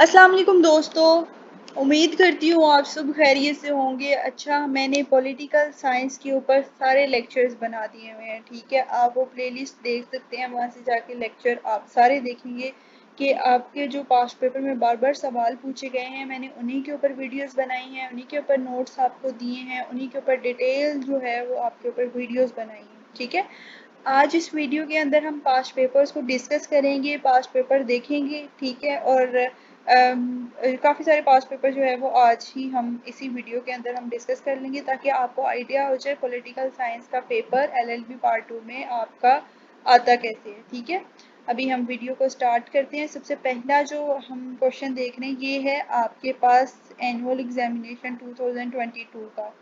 अस्सलाम वालेकुम दोस्तों, उम्मीद करती हूँ आप सब खैरियत से होंगे। अच्छा, मैंने पॉलिटिकल साइंस के ऊपर सारे लेक्चर्स बना दिए हुए हैं। ठीक है, आप वो प्लेलिस्ट देख सकते हैं, वहाँ से जाके लेक्चर आप सारे देखेंगे कि आपके जो पास्ट पेपर में बार बार सवाल पूछे गए हैं, मैंने उन्हीं के ऊपर वीडियोस बनाई हैं, उन्हीं के ऊपर नोट्स आपको दिए हैं, उन्हीं के ऊपर डिटेल जो है वो आपके ऊपर वीडियोस बनाई हैं। ठीक है, आज इस वीडियो के अंदर हम पास्ट पेपर्स को डिस्कस करेंगे, पास्ट पेपर देखेंगे। ठीक है, और काफ़ी सारे पास्ट पेपर जो है वो आज ही हम इसी वीडियो के अंदर हम डिस्कस कर लेंगे, ताकि आपको आइडिया हो जाए पॉलिटिकल साइंस का पेपर एलएलबी पार्ट 2 में आपका आता कैसे है। ठीक है, अभी हम वीडियो को स्टार्ट करते हैं। सबसे पहला जो हम क्वेश्चन देख रहे हैं ये है आपके पास एनुअल एग्जामिनेशन 2022 का।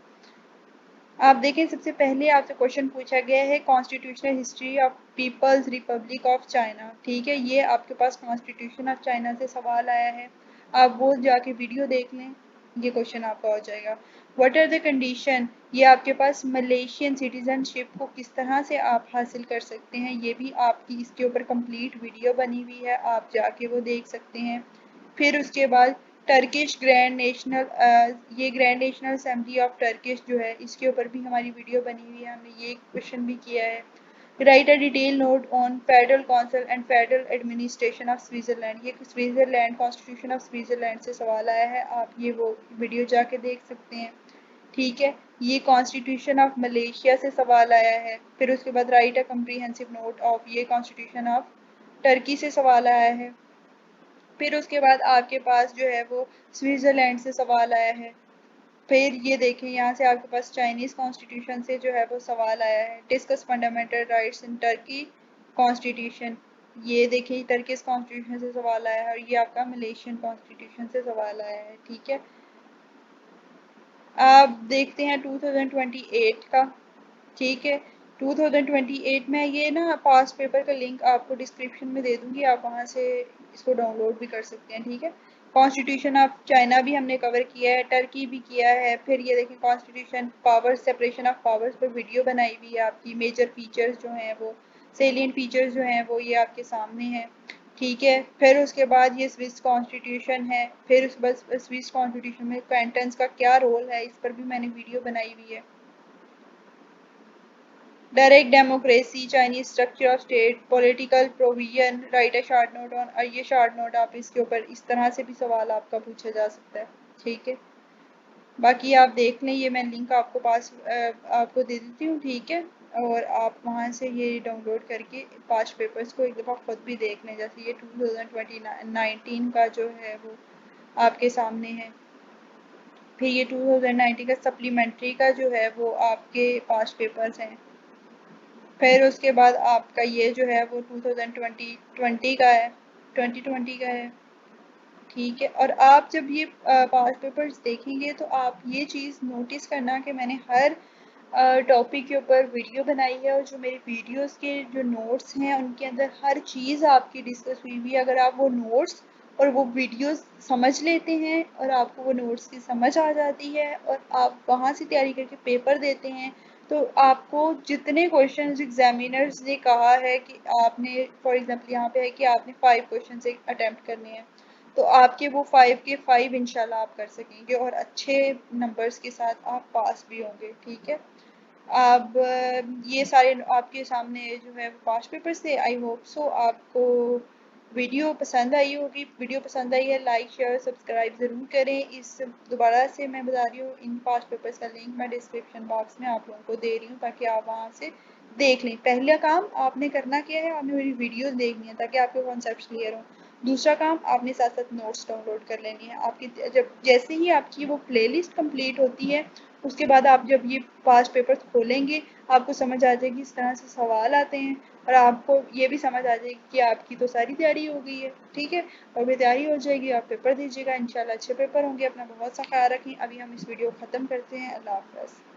आप देखें, सबसे पहले आपसे क्वेश्चन पूछा गया है constitutional history of People's Republic of China. ठीक है, ये आपके पास कॉन्स्टिट्यूशन ऑफ चाइना से सवाल आया है। आप वो जाके वीडियो देख लें, ये क्वेश्चन आपका हो जाएगा। व्हाट आर द कंडीशन, ये आपके पास मलेशियन सिटीजनशिप को किस तरह से आप हासिल कर सकते हैं, ये भी आपकी इसके ऊपर कंप्लीट वीडियो बनी हुई है, आप जाके वो देख सकते हैं। फिर उसके बाद टर्किश ग्रैंड नेशनल ये grand national assembly of Turkish जो है, इसके ऊपर भी हमारी वीडियो बनी हुई है, हमने ये क्वेश्चन भी किया है। Right a detail note on federal council and federal administration of Switzerland, ये स्विट्जरलैंड कॉन्स्टिट्यूशन ऑफ स्विट्जरलैंड से सवाल आया है, आप ये वो वीडियो जाके देख सकते हैं। ठीक है, ये कॉन्स्टिट्यूशन ऑफ मलेशिया से सवाल आया है। फिर उसके बाद right a comprehensive note of, ये कॉन्स्टिट्यूशन ऑफ टर्की से सवाल आया है। फिर उसके बाद आपके पास जो है वो स्विट्ज़रलैंड से सवाल आया है। फिर ये देखें, यहाँ से आपके पास चाइनीज़ कॉन्स्टिट्यूशन से जो है वो सवाल आया है। Discuss fundamental rights in Turkey constitution, ये देखिए टर्किश कॉन्स्टिट्यूशन से सवाल आया है। और ये आपका मलेशियन कॉन्स्टिट्यूशन से सवाल आया है। ठीक है, आप देखते हैं 2028 का। ठीक है, 2028 में ये ना पास्ट पेपर का लिंक आपको डिस्क्रिप्शन में दे दूंगी, आप वहाँ से इसको डाउनलोड भी कर सकते हैं। ठीक है, कॉन्स्टिट्यूशन ऑफ चाइना भी हमने कवर किया है, टर्की भी किया है। फिर ये देखें constitution power separation of powers पर वीडियो बनाई हुई है आपकी। मेजर फीचर्स जो हैं वो, सेलियंट फीचर्स जो हैं वो ये आपके सामने हैं। ठीक है, फिर उसके बाद ये स्विस कॉन्स्टिट्यूशन है। फिर उसके बाद स्विस कॉन्स्टिट्यूशन में कैंटन्स का क्या रोल है, इस पर भी मैंने वीडियो बनाई हुई है। Direct democracy, Chinese structure of state, political provision, right a short note on, और ये शॉर्ट नोट आप इसके ऊपर इस तरह से भी सवाल आपका पूछा जा सकता है। ठीक है, बाकी आप देख लें, ये मैं लिंक आपको आपको दे देती हूँ। ठीक है, और आप वहाँ से ये डाउनलोड करके पास्ट पेपर्स को एक दफ़ा खुद भी देख लें। जैसे ये 2019 का जो है वो आपके सामने है। फिर ये 2019 का सप्लीमेंट्री का जो है वो आपके पास्ट पेपर्स हैं। फिर उसके बाद आपका ये जो है वो 2020 का है, 2020 का है। ठीक है, और आप जब ये पास्ट पेपर्स देखेंगे तो आप ये चीज़ नोटिस करना कि मैंने हर टॉपिक के ऊपर वीडियो बनाई है, और जो मेरी वीडियोस के जो नोट्स हैं उनके अंदर हर चीज़ आपकी डिस्कस हुई हुई है। अगर आप वो नोट्स और वो वीडियोस समझ लेते हैं और आपको वो नोट्स की समझ आ जाती है और आप वहाँ से तैयारी करके पेपर देते हैं, तो आपको जितने क्वेश्चंस एग्जामिनर्स ने कहा है कि आपने, फॉर एग्जांपल यहाँ पे है कि आपने 5 क्वेश्चन अटेम्प्ट करने हैं, तो आपके वो 5 के 5 इंशाल्लाह आप कर सकेंगे और अच्छे नंबर्स के साथ आप पास भी होंगे। ठीक है, अब ये सारे आपके सामने जो है वो पास्ट पेपर से, आई होप सो आपको वीडियो पसंद आई होगी। वीडियो पसंद आई है, लाइक शेयर सब्सक्राइब ज़रूर करें। इस दोबारा से मैं बता रही हूँ, इन पास्ट पेपर्स का लिंक मैं डिस्क्रिप्शन बॉक्स में आप लोगों को दे रही हूँ, ताकि आप वहाँ से देख लें। पहला काम आपने करना क्या है, आपने मेरी वीडियोस देखनी है ताकि आपके कॉन्सेप्ट क्लियर हों। दूसरा काम, आपने साथ साथ नोट्स डाउनलोड कर लेनी है। आपकी जब जैसे ही आपकी वो प्लेलिस्ट कंप्लीट होती है, उसके बाद आप जब ये पास्ट पेपर्स खोलेंगे, आपको समझ आ जाएगी इस तरह से सवाल आते हैं, और आपको ये भी समझ आ जाएगी कि आपकी तो सारी तैयारी हो गई है। ठीक है, और भी तैयारी हो जाएगी, आप पेपर दीजिएगा, इंशाल्लाह अच्छे पेपर होंगे। अपना बहुत सा ख्याल रखें। अभी हम इस वीडियो को ख़त्म करते हैं। अल्लाह हाफ़िज़।